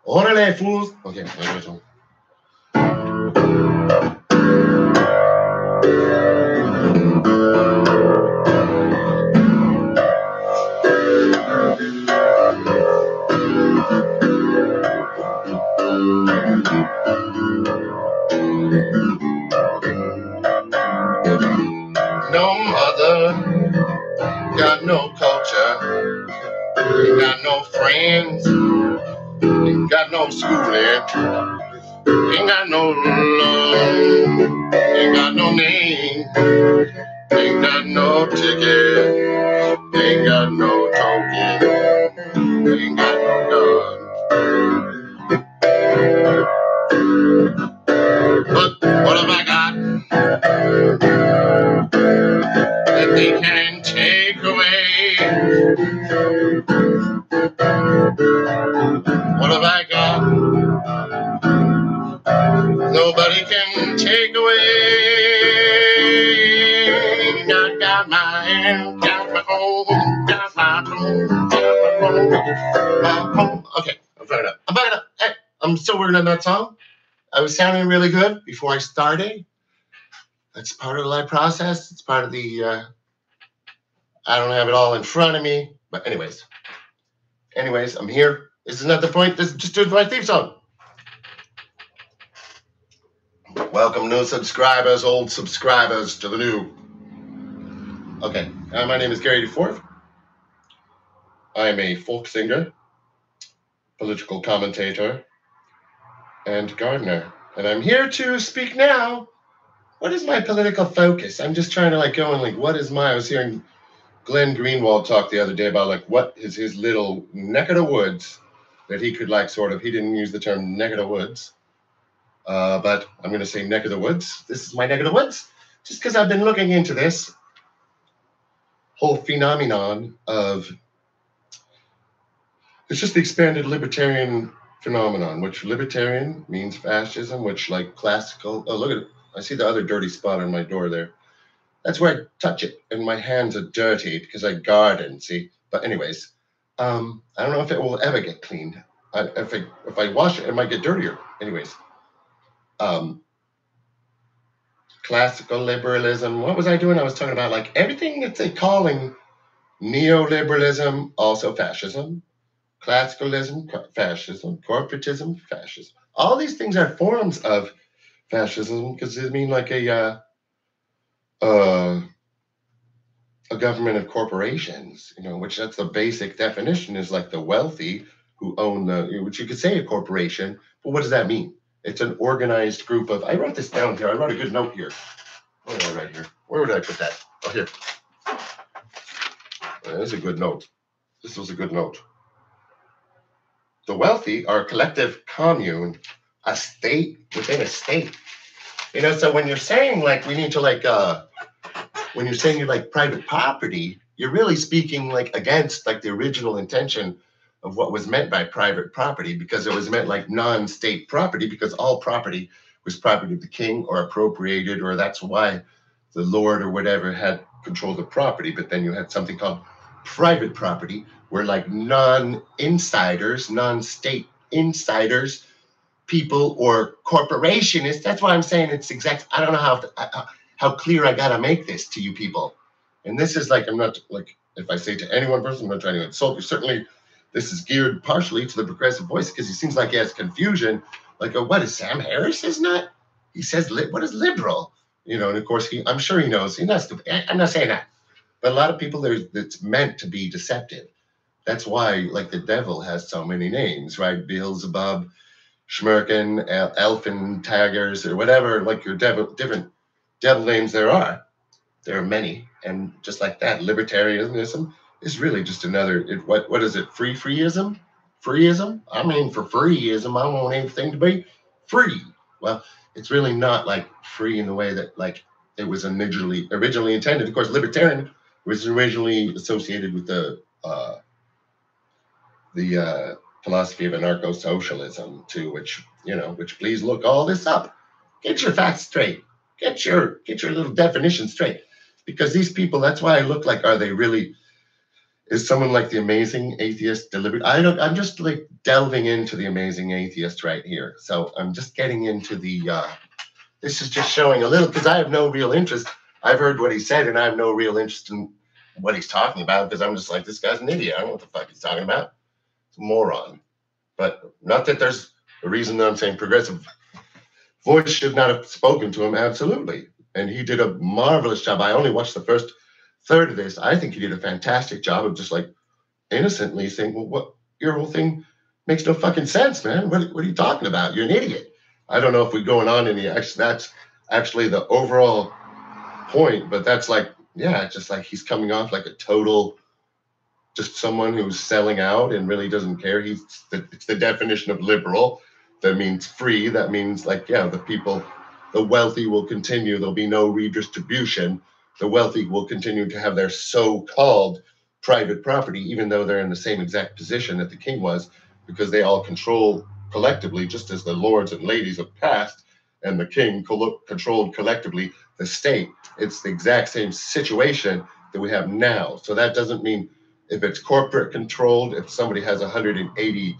Órale, fools. Okay, let's go. No mother, got no culture, ain't got no friends, ain't got no schooling, ain't got no love, ain't got no name, ain't got no ticket, ain't got no token, ain't got no gun. But what have I got that they can take away? What have I got nobody can take away? I got my hand, got my home, got my home, got my home. Okay, I'm fucking up. Hey, I'm still working on that song. I was sounding really good before I started. That's part of the live process. It's part of the, I don't have it all in front of me. But anyways, I'm here. This is not the point. This is just doing my theme song. Welcome new subscribers, old subscribers to the new. Okay, my name is Gary DeForve. I am a folk singer, political commentator, and gardener. And I'm here to speak now. What is my political focus? I'm just trying to go and what is I was hearing Glenn Greenwald talk the other day about what is his little neck of the woods that he could he didn't use the term neck of the woods. But I'm going to say neck of the woods. This is my neck of the woods. Just because I've been looking into this whole phenomenon of, it's just the expanded libertarian phenomenon, which libertarian means fascism, which classical, oh, look at it. I see the other dirty spot on my door there. That's where I touch it, and my hands are dirty because I garden, see? But anyways, I don't know if it will ever get cleaned. If I wash it, it might get dirtier. Anyways. Classical liberalism. What was I doing? I was talking about everything that they're calling neoliberalism, also fascism, classicalism, fascism, corporatism, fascism. All these things are forms of fascism because they mean a government of corporations, which that's the basic definition is the wealthy who own which you could say a corporation, but what does that mean? It's an organized group of, I wrote this down here. I wrote a good note here. Where did I write here? Where did I put that? Oh, here. This is a good note. This was a good note. The wealthy are a collective commune, a state within a state. So when you're saying we need to when you're saying you private property, you're really speaking against the original intention of what was meant by private property, because it was meant non-state property, because all property was property of the king or appropriated, or that's why the lord or whatever had control of the property. But then you had something called private property, where non-insiders, non-state insiders, people or corporationists. That's why I'm saying it's exact. I don't know how clear I gotta make this to you people. And this is I'm not if I say to any one person, I'm not trying to insult you. Certainly, this is geared partially to the progressive voice because he seems like he has confusion. What is Sam Harris is not? He says, what is liberal? And of course, I'm sure he knows. He's not stupid. I'm not saying that. But a lot of people, it's meant to be deceptive. That's why, the devil has so many names, right? Beelzebub, Schmirken, Elfin, Taggers, or whatever, your different devil names there are. There are many. And just like that, libertarianism is really just another, what is it, freeism? Freeism? I mean, for freeism, I want anything to be free. Well, it's really not free in the way that it was originally intended. Of course, libertarian was originally associated with the philosophy of anarcho-socialism too, which please look all this up. Get your facts straight. Get your little definition straight. Because these people, that's why I look are they really, Is someone like the Amazing Atheist deliberate? I'm just like delving into the Amazing Atheist right here. So I'm just getting into the, this is just showing a little, because I have no real interest. I've heard what he said, and I have no real interest in what he's talking about, because I'm just like, this guy's an idiot. I don't know what the fuck he's talking about. It's a moron. But not that there's a reason that I'm saying progressive voice should not have spoken to him. Absolutely. And he did a marvelous job. I only watched the first third of this. I think he did a fantastic job of just like innocently saying, well, what, your whole thing makes no fucking sense, man. What are you talking about? You're an idiot. I don't know if we're going on any, that's actually the overall point, but that's like, yeah, it's just like he's coming off like a total, just someone who's selling out and really doesn't care. It's the definition of liberal. That means free. That means like, yeah, the people, the wealthy will continue. There'll be no redistribution. The wealthy will continue to have their so-called private property, even though they're in the same exact position that the king was, because they all control collectively, just as the lords and ladies of past and the king controlled collectively the state. It's the exact same situation that we have now. So that doesn't mean if it's corporate controlled, if somebody has $180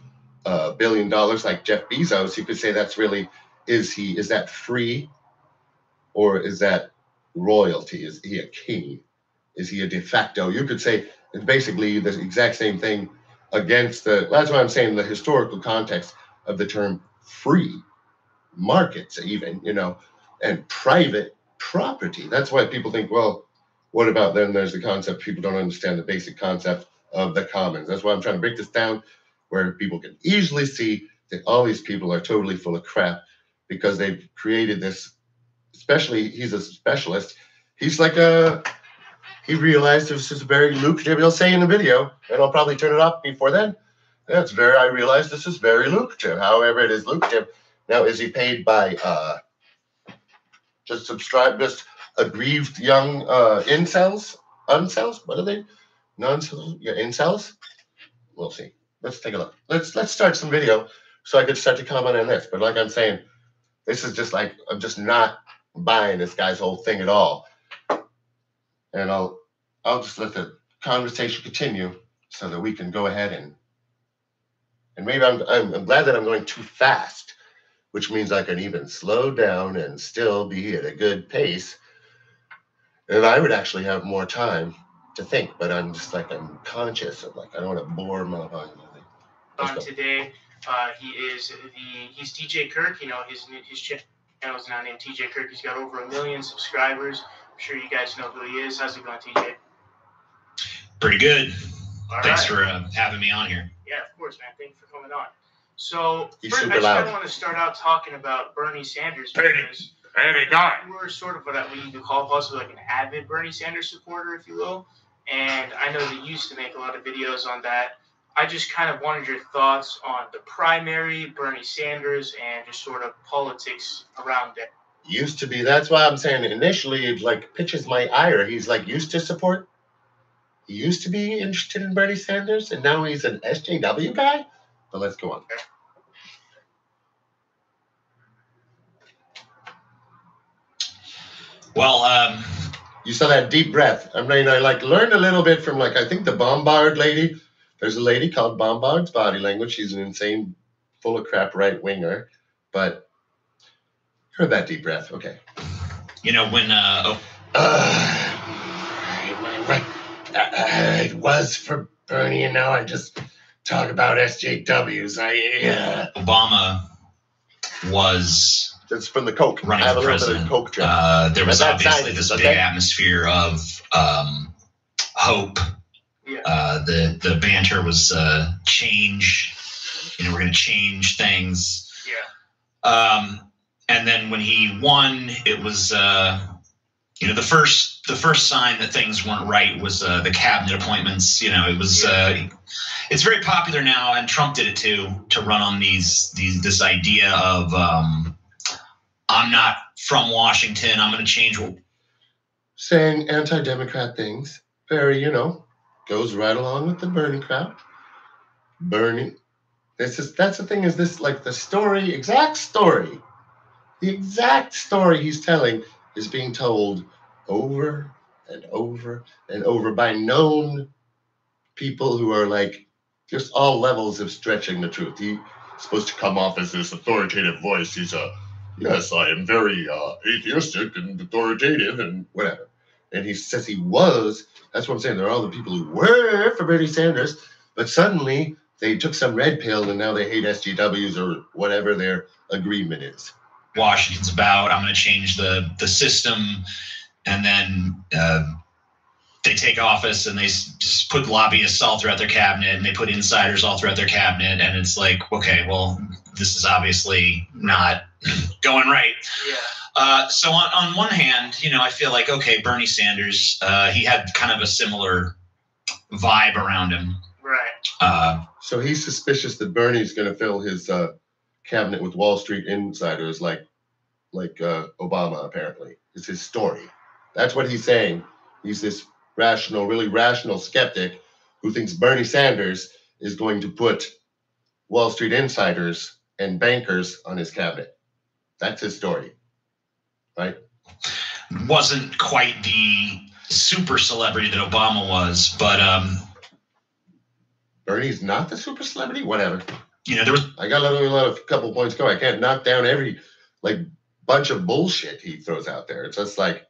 billion like Jeff Bezos, you could say that's really, is that free or is that royalty? Is he a king? Is he a de facto? You could say it's basically the exact same thing against the, that's why I'm saying the historical context of the term free markets even, you know, and private property. That's why people think, well, what about then there's the concept, people don't understand the basic concept of the commons. That's why I'm trying to break this down where people can easily see that all these people are totally full of crap because they've created this, especially he's a specialist. He's like he realized this is very lucrative. He'll say in the video, and I'll probably turn it off before then. I realized this is very lucrative. However, it is lucrative. Now, is he paid by just aggrieved young incels? Uncels? What are they? Non-incels? Yeah, incels? We'll see. Let's take a look. Let's start some video so I could start to comment on this. But like I'm saying, this is just like, I'm just not buying this guy's whole thing at all. And I'll just let the conversation continue so that we can go ahead and maybe I'm glad that I'm going too fast, which means I can even slow down and still be at a good pace. And I would actually have more time to think, but I'm just like, I'm conscious of like, I don't want to bore motherfuckers. On today, he's TJ Kirk, you know, his channel is now named TJ Kirk. He's got over 1 million subscribers. I'm sure you guys know who he is. How's it going, TJ? Pretty good. All Thanks right. for having me on here. Yeah, of course, man. Thank you for coming on. So, He's first, I just want to start out talking about Bernie Sanders because we're sort of what we can call possibly like an avid Bernie Sanders supporter, if you will. And I know that you used to make a lot of videos on that. I just kind of wanted your thoughts on the primary, Bernie Sanders, and just sort of politics around it. Used to be. That's why I'm saying initially it like pitches my ire. He's like used to support. He used to be interested in Bernie Sanders, and now he's an SJW guy. But let's go on. Okay. Well, you saw that deep breath. I mean, I like learned a little bit from like I think the Bombard lady. There's a lady called Bombard's Body Language. She's an insane, full of crap right winger, but heard that deep breath. Okay. You know when it was for Bernie, and now I just talk about SJWs. Obama was It's from the Coke. running I have for a little bit president, of Coke drink. there was But that obviously side this is big okay. atmosphere of hope. Yeah. The banter was change. You know, we're going to change things. Yeah. And then when he won, it was you know, the first sign that things weren't right was the cabinet appointments. You know, it was it's very popular now, and Trump did it too, to run on this idea of I'm not from Washington, I'm going to change. Saying anti-Democrat things. Very, you know, goes right along with the Bernie crowd. Bernie. That's the thing, is this like the exact story he's telling is being told over and over and over by known people who are like just all levels of stretching the truth. He's supposed to come off as this authoritative voice. He's yes, I am very atheistic and authoritative and whatever. And he says he was. That's what I'm saying. There are all the people who were for Bernie Sanders, but suddenly they took some red pill and now they hate SGWs or whatever their agreement is. Washington's about, I'm going to change the system, and then they take office and they just put lobbyists all throughout their cabinet, and they put insiders all throughout their cabinet, and it's like, okay, well, this is obviously not going right. Yeah. So on one hand, I feel like, okay, Bernie Sanders, he had kind of a similar vibe around him. Right. So he's suspicious that Bernie's going to fill his cabinet with Wall Street insiders like Obama, apparently. It's his story. That's what he's saying. He's this really rational skeptic who thinks Bernie Sanders is going to put Wall Street insiders and bankers on his cabinet. That's his story, right? Wasn't quite the super celebrity that Obama was, but Bernie's not the super celebrity? Whatever. There was. I got a couple points going. I can't knock down every bunch of bullshit he throws out there. It's just like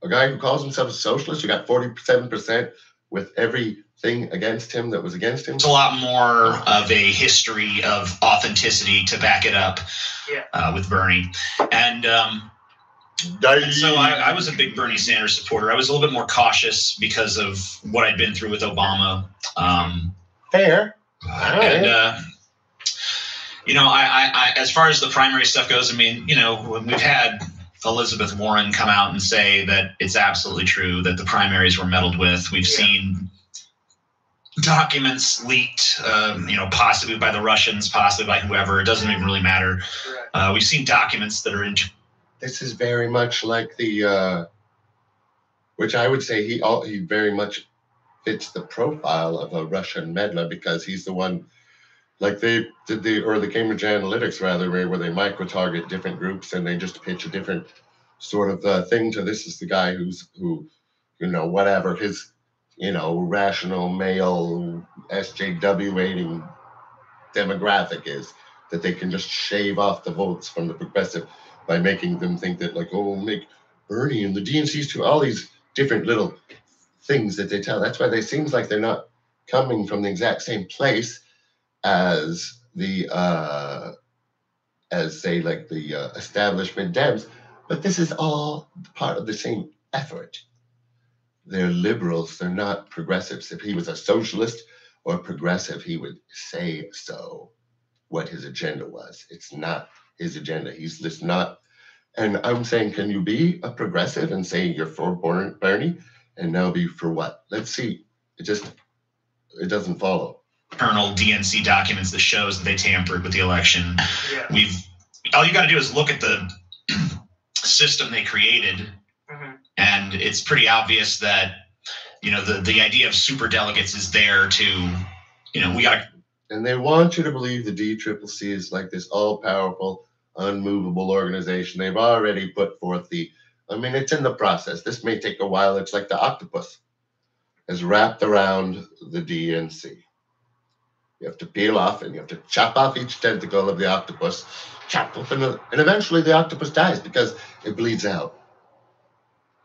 a guy who calls himself a socialist who got 47% with everything against him that was against him. It's a lot more of a history of authenticity to back it up. Yeah. With Bernie. And so I was a big Bernie Sanders supporter. I was a little bit more cautious because of what I'd been through with Obama. Fair. And, I as far as the primary stuff goes, we've had Elizabeth Warren come out and say that it's absolutely true that the primaries were meddled with. We've seen documents leaked, possibly by the Russians, possibly by whoever. It doesn't even really matter. We've seen documents that are This is very much like the, which I would say he very much fits the profile of a Russian meddler, because he's the one, like they did the Cambridge Analytics rather, where they micro-target different groups and they just pitch a different sort of thing to this is the guy who whatever his rational male SJW-ating demographic is, that they can just shave off the votes from the progressive by making them think that make Bernie and the DNCs to all these different little things that they tell. That's why they seems like they're not coming from the exact same place as the establishment Dems, but this is all part of the same effort. They're liberals, they're not progressives. If he was a socialist or progressive, he would say so, what his agenda was. It's not his agenda. He's just not. And I'm saying, can you be a progressive and say you're for Bernie and now be for what? Let's see. It doesn't follow. Internal DNC documents that shows that they tampered with the election. Yeah. All you got to do is look at the system they created, and it's pretty obvious that the idea of super delegates is there to we got to. And they want you to believe the DCCC is like this all-powerful, unmovable organization. They've already put forth it's in the process. This may take a while. It's like the octopus is wrapped around the DNC. You have to peel off and you have to chop off each tentacle of the octopus, chop off, and eventually the octopus dies because it bleeds out.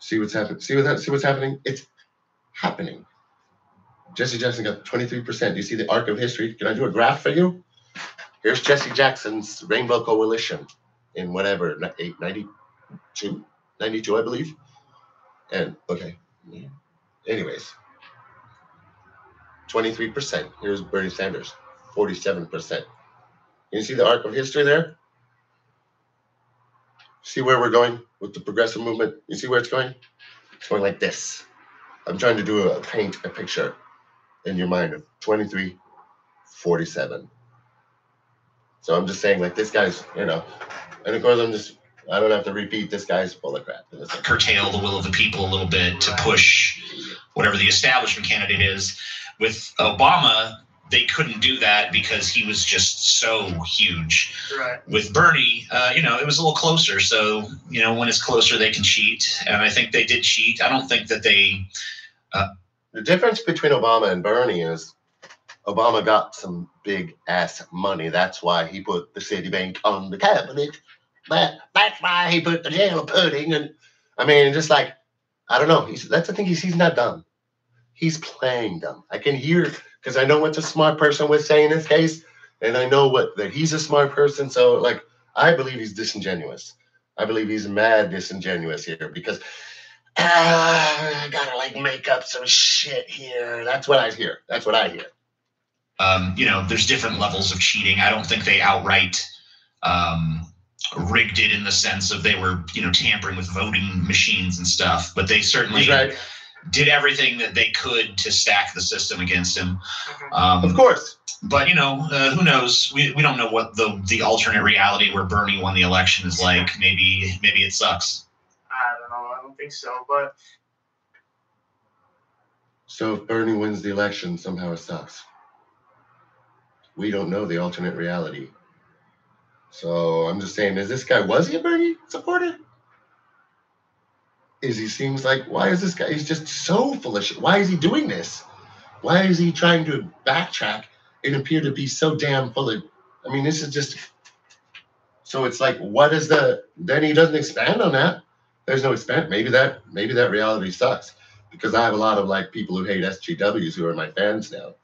See what's happening? See what's happening? It's happening. Jesse Jackson got 23%. Do you see the arc of history? Can I do a graph for you? Here's Jesse Jackson's Rainbow Coalition in whatever, 92, I believe. And, okay. Anyways, 23%. Here's Bernie Sanders, 47%. You see the arc of history there? See where we're going with the progressive movement? You see where it's going? It's going like this. I'm trying to paint a picture in your mind of 23, 47. So I'm just saying, this guy's, and of course I don't have to repeat, this guy's full of crap. Curtail the will of the people a little bit to push whatever the establishment candidate is. With Obama, they couldn't do that because he was just so huge. Right. With Bernie, it was a little closer. So, when it's closer, they can cheat. And I think they did cheat. I don't think that they The difference between Obama and Bernie is Obama got some big ass money. That's why he put the Citibank on the cabinet. That's why he put the jail pudding. And I mean, just like, I don't know. That's the thing. He's not dumb. He's playing dumb. I can hear, because I know what a smart person would say in this case, and I know that he's a smart person. So, like, I believe he's disingenuous. I believe he's mad disingenuous here because I gotta like make up some shit here. That's what I hear. There's different levels of cheating. I don't think they outright rigged it in the sense of they were, tampering with voting machines and stuff, but they certainly did everything that they could to stack the system against him. Of course. But, who knows? We don't know what the alternate reality where Bernie won the election is like. Maybe it sucks. I don't know. I don't think so, but... So if Bernie wins the election, somehow it sucks. We don't know the alternate reality. So I'm just saying, was he a Bernie supporter? Seems like, why is this guy, he's just so full of shit. Why is he doing this? Why is he trying to backtrack and appear to be so damn full of, I mean, this is just, so it's like, then he doesn't expand on that. There's no expand. Maybe that reality sucks, because I have a lot of like people who hate SGWs who are my fans now,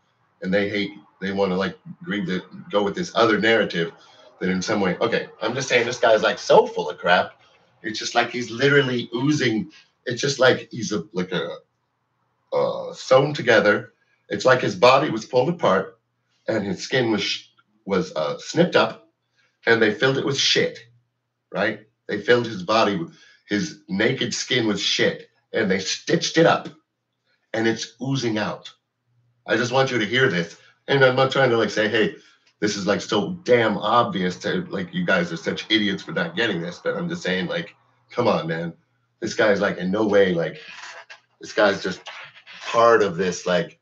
and they want to like agree to go with this other narrative that in some way, okay, I'm just saying this guy's like so full of crap. It's just like he's literally oozing. It's just like he's sewn together. It's like his body was pulled apart and his skin was snipped up, and they filled it with shit, right? They filled his body, his naked skin with shit, and they stitched it up, and it's oozing out. I just want you to hear this. And I'm not trying to like say, hey, this is like so damn obvious to like, you guys are such idiots for not getting this. But I'm just saying, like, come on, man. This guy's like in no way, like, this guy's just part of this, like,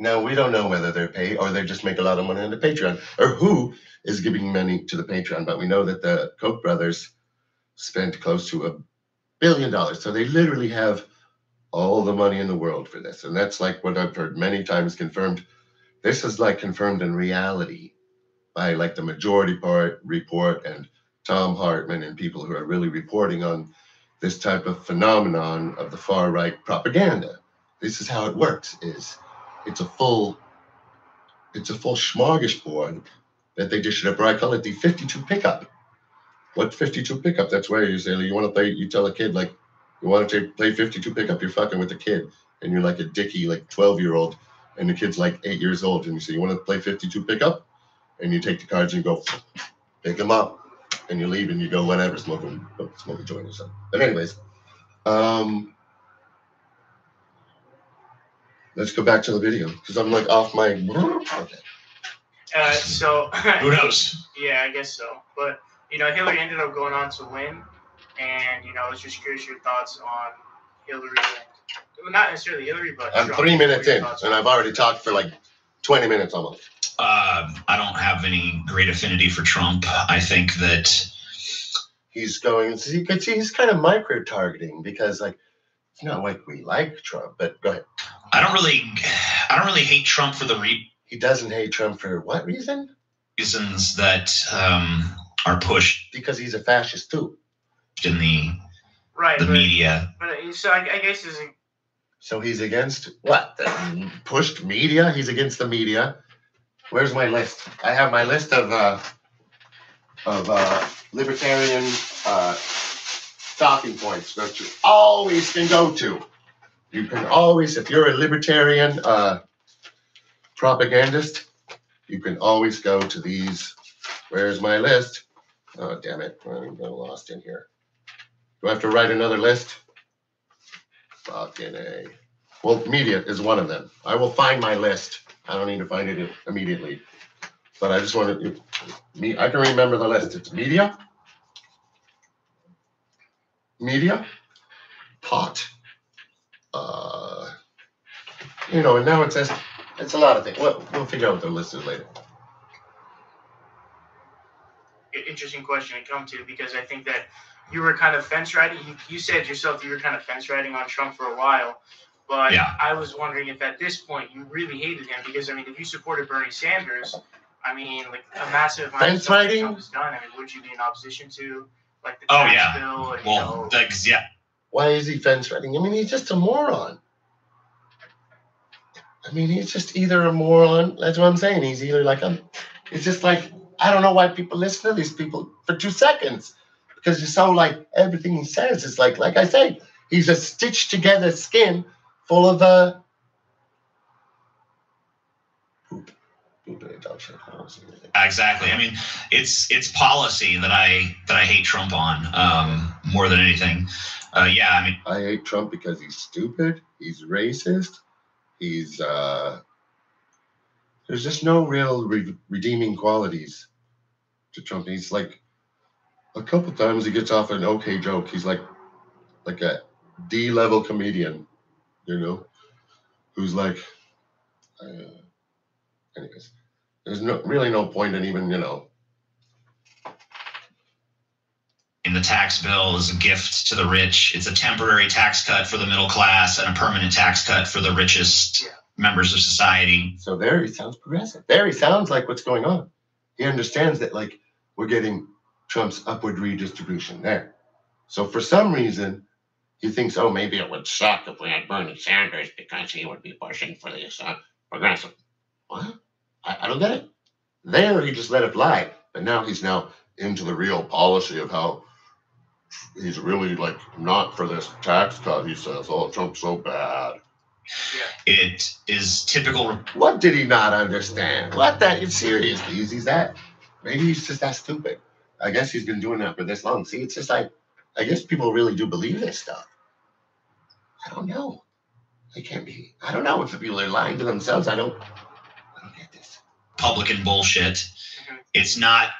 no, we don't know whether they're paid or they just make a lot of money on the Patreon or who is giving money to the Patreon. But we know that the Koch brothers spent close to $1 billion. So they literally have all the money in the world for this. And that's like what I've heard many times confirmed. This is like confirmed in reality by like the Majority Report and Tom Hartman and people who are really reporting on this type of phenomenon of the far right propaganda. This is how it works. It's a full smorgasbord that they dish it up. Or I call it the 52 pickup. What's 52 pickup? That's where you say, you want to play, you tell a kid, like, you want to play 52 pickup, you're fucking with the kid. And you're like a dicky, like 12-year-old, and the kid's like 8 years old. And you say, you want to play 52 pickup? And you take the cards and you go, pick them up. And you leave and you go, whatever, smoke a joint or something. But anyways, let's go back to the video, because I'm like off my... Okay. So... Who knows? Yeah, I guess so. But, Hillary ended up going on to win. And, I was just curious your thoughts on Hillary. Well, not necessarily Hillary, but I'm Trump. 3 minutes in, and I've already talked for like 20 minutes almost. I don't have any great affinity for Trump. I think that he's going, he's kind of micro-targeting, because like, it's not like we like Trump, but go ahead. I don't really hate Trump for he doesn't hate Trump for what reason? Reasons that are pushed. Because he's a fascist too. In the media. But so I guess so he's against what? The pushed media? He's against the media. Where's my list? I have my list of libertarian talking points that you always can go to. You can always, if you're a libertarian propagandist, you can always go to these. Where's my list? Oh, damn it. I'm getting lost in here. Do I have to write another list? Fucking A. Well, media is one of them. I will find my list. I don't need to find it immediately. But I just want to... I can remember the list. It's media. Pot. And now it says... It's a lot of things. We'll figure out what the list is later. interesting question to come to, because I think that you were kind of fence riding. You said yourself you were kind of fence riding on Trump for a while. But Yeah. I was wondering if at this point you really hated him, because, I mean, if you supported Bernie Sanders, I mean, like, a massive amount of stuff that Trump has done, I mean, would you be in opposition to, like, the tax bill? And, well, yeah. Why is he fence riding? I mean, he's just a moron. I mean, he's just either a moron. That's what I'm saying. He's either like it's just like, I don't know why people listen to these people for 2 seconds, because it's so like everything he says is like I say, he's a stitched together skin full of poop. Exactly. I mean, it's policy that I hate Trump on more than anything. Yeah, I mean, I hate Trump because he's stupid. He's racist. He's there's just no real redeeming qualities to Trump. He's like, a couple times he gets off an okay joke. He's like a D-level comedian, you know, who's like, anyways, there's really no point in even, you know. And the tax bill is a gift to the rich. It's a temporary tax cut for the middle class and a permanent tax cut for the richest members of society. So there he sounds progressive. There he sounds like what's going on. He understands that, like, we're getting Trump's upward redistribution there. So for some reason, he thinks, oh, maybe it would suck if we had Bernie Sanders because he would be pushing for this progressive. What? I don't get it. There he just let it fly. But now he's into the real policy of how he's really, like, not for this tax cut. He says, oh, Trump's so bad. Yeah. It is typical. What did he not understand? What that? Seriously, is he that? Maybe he's just that stupid. I guess he's been doing that for this long. See, it's just like, I guess people really do believe this stuff. I don't know. They can't be. I don't know if the people are lying to themselves. I don't get this. Republican bullshit. It's not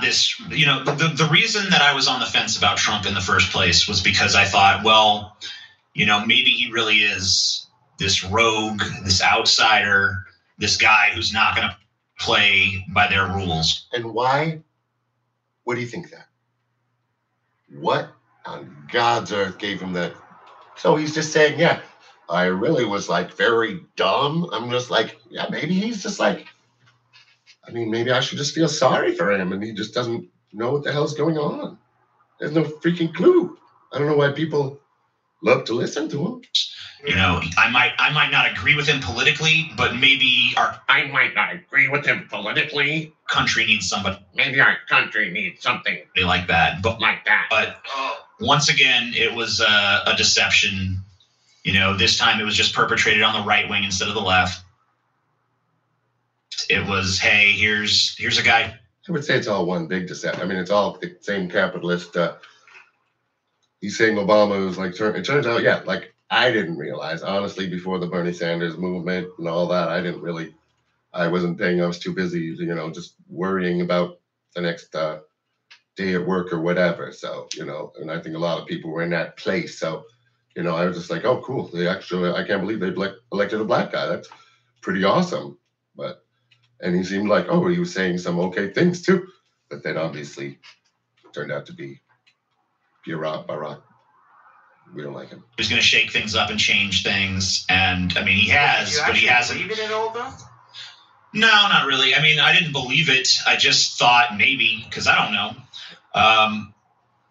this, you know, the reason that I was on the fence about Trump in the first place was because I thought, well, you know, maybe he really is this rogue, this outsider, this guy who's not going to play by their rules. And why would he think that? What on God's earth gave him that? So he's just saying, yeah, I really was like very dumb. I'm just like, yeah, maybe he's just like, I mean, maybe I should just feel sorry for him and he just doesn't know what the hell's going on. There's no freaking clue. I don't know why people love to listen to him. You know, I might not agree with him politically, but maybe I might not agree with him politically. Country needs somebody. Maybe our country needs something like that. But like that. But once again, it was a deception. You know, this time it was just perpetrated on the right wing instead of the left. It was, hey, here's a guy. I would say it's all one big deception. I mean, it's all the same capitalist. He's saying Obama was like, it turns out, yeah, like I didn't realize, honestly, before the Bernie Sanders movement and all that, I wasn't paying, I was too busy, you know, just worrying about the next day at work or whatever. So, you know, and I think a lot of people were in that place. So, you know, I was just like, oh, cool. I can't believe they elected a black guy. That's pretty awesome. And he seemed like, oh, he was saying some okay things too. But then obviously turned out to be Barack. We don't like him. He's going to shake things up and change things. And I mean, he has, but he hasn't. Believe it at all, though? No, not really. I mean, I didn't believe it. I just thought maybe, because I don't know.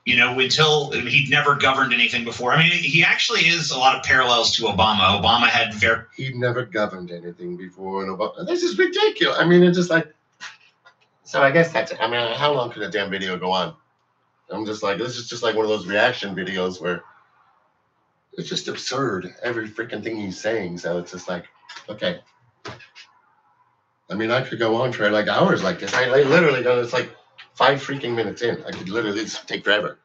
You know, until he'd never governed anything before. I mean, he actually is a lot of parallels to Obama. Obama had he'd never governed anything before, and Obama. This is ridiculous. I mean, it's just like. So I guess that's. I mean, how long can a damn video go on? I'm just like, this is just like one of those reaction videos where it's just absurd. Every freaking thing he's saying. So it's just like, okay. I mean, I could go on for like hours like this. I literally done. It's like 5 freaking minutes in. I could literally just take forever.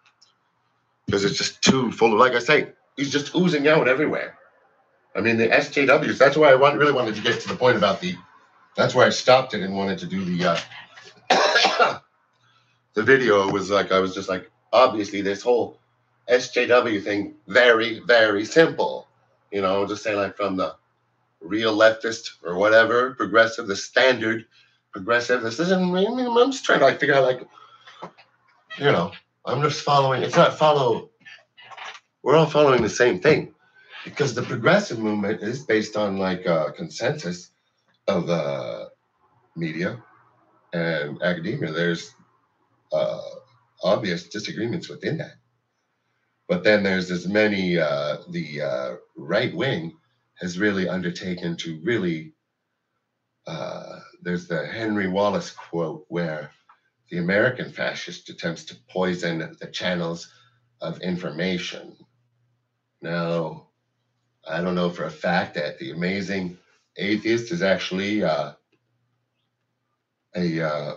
Because it's just too full of, like I say, he's just oozing out everywhere. I mean, the SJWs, that's why I really wanted to get to the point about that's why I stopped it and wanted to do the video was like, I was just like, obviously this whole SJW thing, very, very simple. You know, just say like from the real leftist or whatever, progressive, the standard progressive. This isn't, I mean, I'm just trying to like figure out like, you know, I'm just following. It's not follow. We're all following the same thing, because the progressive movement is based on like a consensus of media and academia. There's obvious disagreements within that, but then there's as many. The right wing has really undertaken to really. There's the Henry Wallace quote where the American fascist attempts to poison the channels of information. Now, I don't know for a fact that the Amazing Atheist is actually a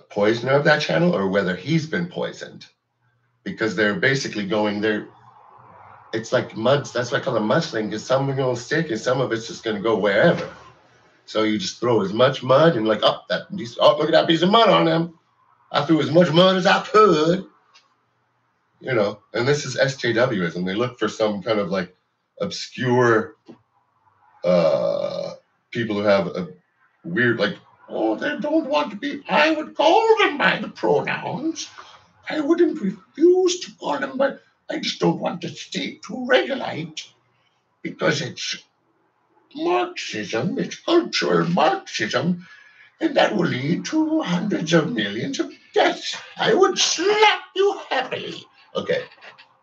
poisoner of that channel, or whether he's been poisoned, because they're basically going there. It's like muds. That's why I call it mudslinging, because some are going to stick and some of it's just going to go wherever. So you just throw as much mud and like, look at that piece of mud on them. I threw as much mud as I could, you know. And this is SJWism. They look for some kind of like obscure people who have a weird, like, oh, they don't want to be. I would call them by the pronouns. I wouldn't refuse to call them, but I just don't want the state to regulate, because it's Marxism, it's cultural Marxism, and that will lead to hundreds of millions of deaths. I would slap you happily. Okay,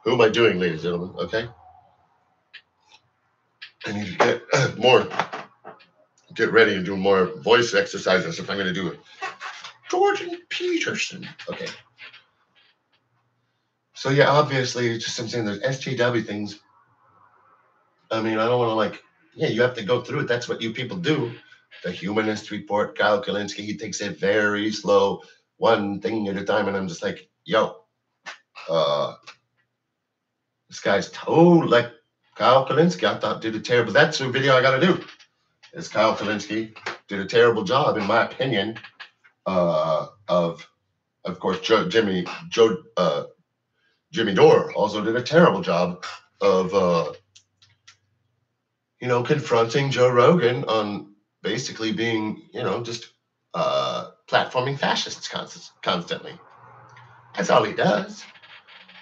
who am I doing, ladies and gentlemen? Okay, I need to get ready and do more voice exercises if I'm going to do it. Jordan Peterson. Okay. So yeah, obviously, it's just I'm saying there's SJW things. I mean, I don't want to like, yeah, you have to go through it. That's what you people do. The Humanist Report, Kyle Kalinske, he takes it very slow, one thing at a time, and I'm just like, yo, this guy's told, like, Kyle Kalinske, I thought did a terrible, that's the video I got to do, is Kyle Kalinske did a terrible job, in my opinion, of course, Jimmy Dore also did a terrible job of, confronting Joe Rogan on basically being, just platforming fascists constantly. That's all he does.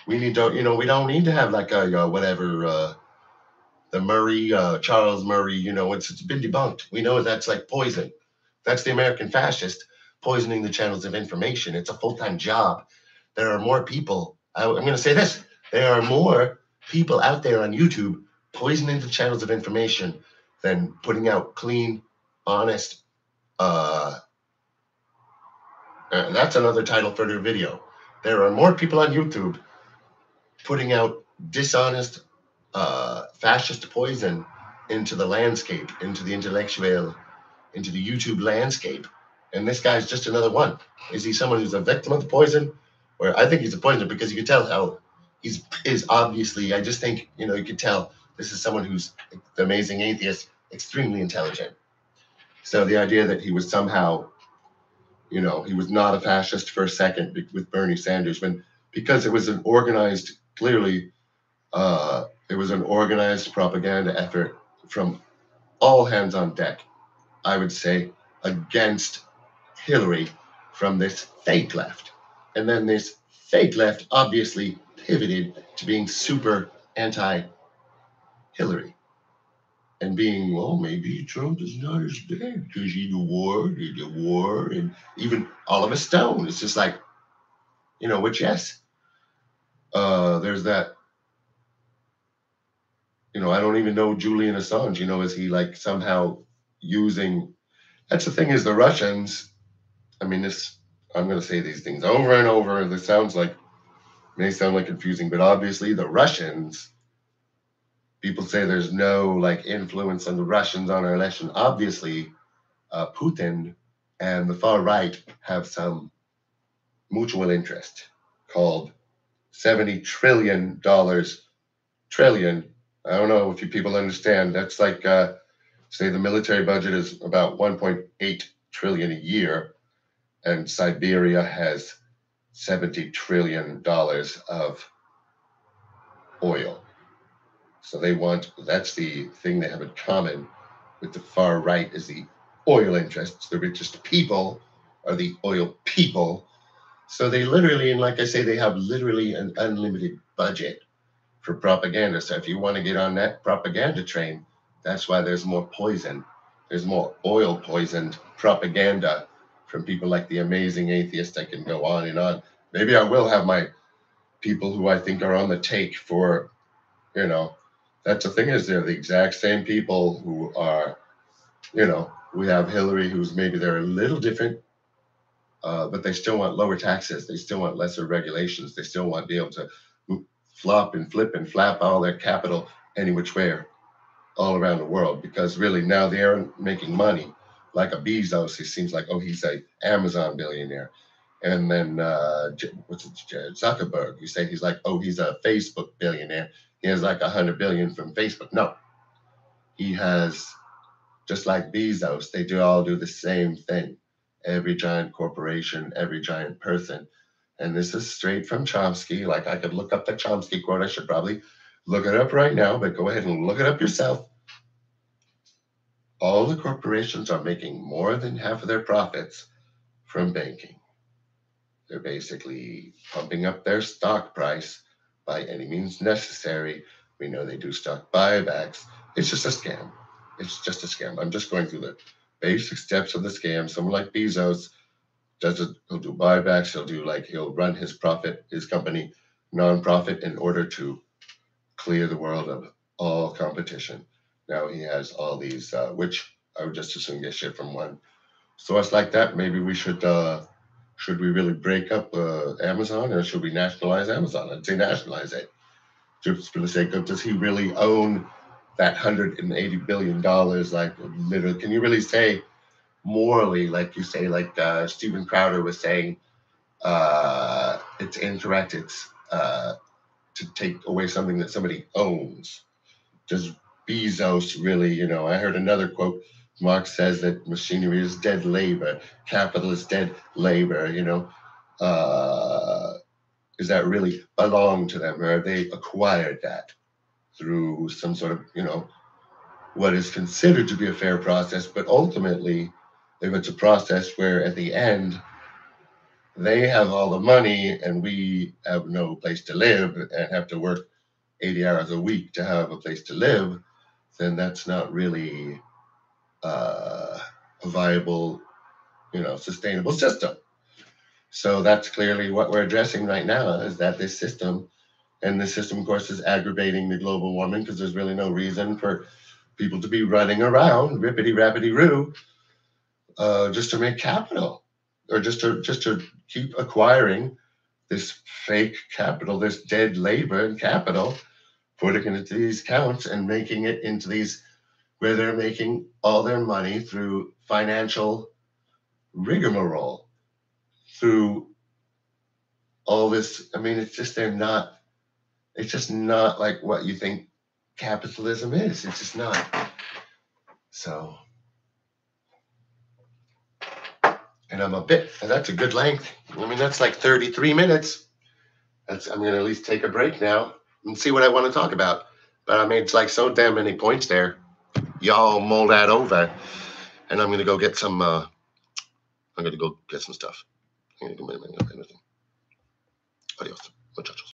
We don't need to have like the Murray, Charles Murray, it's been debunked. We know that's like poison. That's the American fascist poisoning the channels of information. It's a full-time job. There are more people. I'm going to say this. There are more people out there on YouTube poisoning the channels of information than putting out clean, honest, that's another title for their video. There are more people on YouTube putting out dishonest, fascist poison into the landscape, into the intellectual, into the YouTube landscape. And this guy's just another one. Is he someone who's a victim of the poison? Or I think he's a poisoner, because you can tell how is obviously, I just think, you can tell this is someone who's the Amazing Atheist, extremely intelligent. So the idea that he was somehow, he was not a fascist for a second with Bernie Sanders, because it was an organized, clearly, it was an organized propaganda effort from all hands on deck, I would say, against Hillary from this fake left. And then this fake left obviously pivoted to being super anti-Hillary. And being, well, maybe Trump is not as bad because he did the war, and even Oliver Stone. It's just like, which, yes, there's that, I don't even know Julian Assange, is he like somehow using, that's the thing is the Russians, I'm going to say these things over and over, and this may sound like confusing, but obviously the Russians, people say there's no like influence on the Russians on our election. Obviously, Putin and the far right have some mutual interest called $70 trillion. Trillion. I don't know if you people understand. That's like, say the military budget is about 1.8 trillion a year, and Siberia has $70 trillion of oil. So that's the thing they have in common with the far right, is the oil interests. The richest people are the oil people, So they literally, and like I say, they have literally an unlimited budget for propaganda. So if you want to get on that propaganda train, that's why there's more poison. There's more oil poisoned propaganda from people like the Amazing Atheist. I can go on and on. Maybe I will have my people who I think are on the take for, you know, that's the thing is they're the exact same people who are, you know, we have Hillary, who's maybe they're a little different, but they still want lower taxes. They still want lesser regulations. They still want to be able to flop and flip and flap all their capital any which way all around the world, because really now they're making money like a Bezos. He seems like, oh, he's a Amazon billionaire. And then Zuckerberg, you say he's like, oh, he's a Facebook billionaire. He has like 100 billion from Facebook. No, he has, just like Bezos, they all do the same thing. Every giant corporation, every giant person. And this is straight from Chomsky. Like I could look up the Chomsky quote. I should probably look it up right now, but go ahead and look it up yourself. All the corporations are making more than half of their profits from banking. They're basically pumping up their stock price by any means necessary. We know they do stock buybacks. It's just a scam. It's just a scam. I'm just going through the basic steps of the scam. Someone like Bezos does it. He'll do buybacks. He'll run his company nonprofit in order to clear the world of all competition. Now he has all these, which I would just as soon get shit from one source like that. Maybe we should we really break up Amazon, or should we nationalize Amazon? I'd say nationalize it. Just for the sake of, does he really own that $180 billion? Like literally, can you really say morally, like you say, like Steven Crowder was saying, it's incorrect. It's to take away something that somebody owns. Does Bezos really, I heard another quote. Marx says that machinery is dead labor, capital is dead labor, does that really belong to them, or have they acquired that through some sort of, what is considered to be a fair process, but ultimately, if it's a process where at the end, they have all the money and we have no place to live and have to work 80 hours a week to have a place to live, then that's not really a viable, sustainable system. So that's clearly what we're addressing right now, is that this system, and this system, of course, is aggravating the global warming, because there's really no reason for people to be running around rippity-rappity-roo just to make capital, or just to keep acquiring this fake capital, this dead labor and capital, putting it into these accounts and making it into these, where they're making all their money through financial rigmarole, through all this. I mean, it's just not like what you think capitalism is. It's just not. So, and that's a good length. I mean, that's like 33 minutes. I'm going to at least take a break now and see what I want to talk about. But I made like so damn many points there. Y'all mull that over. And I'm going to go get some, stuff. Adios, muchachos.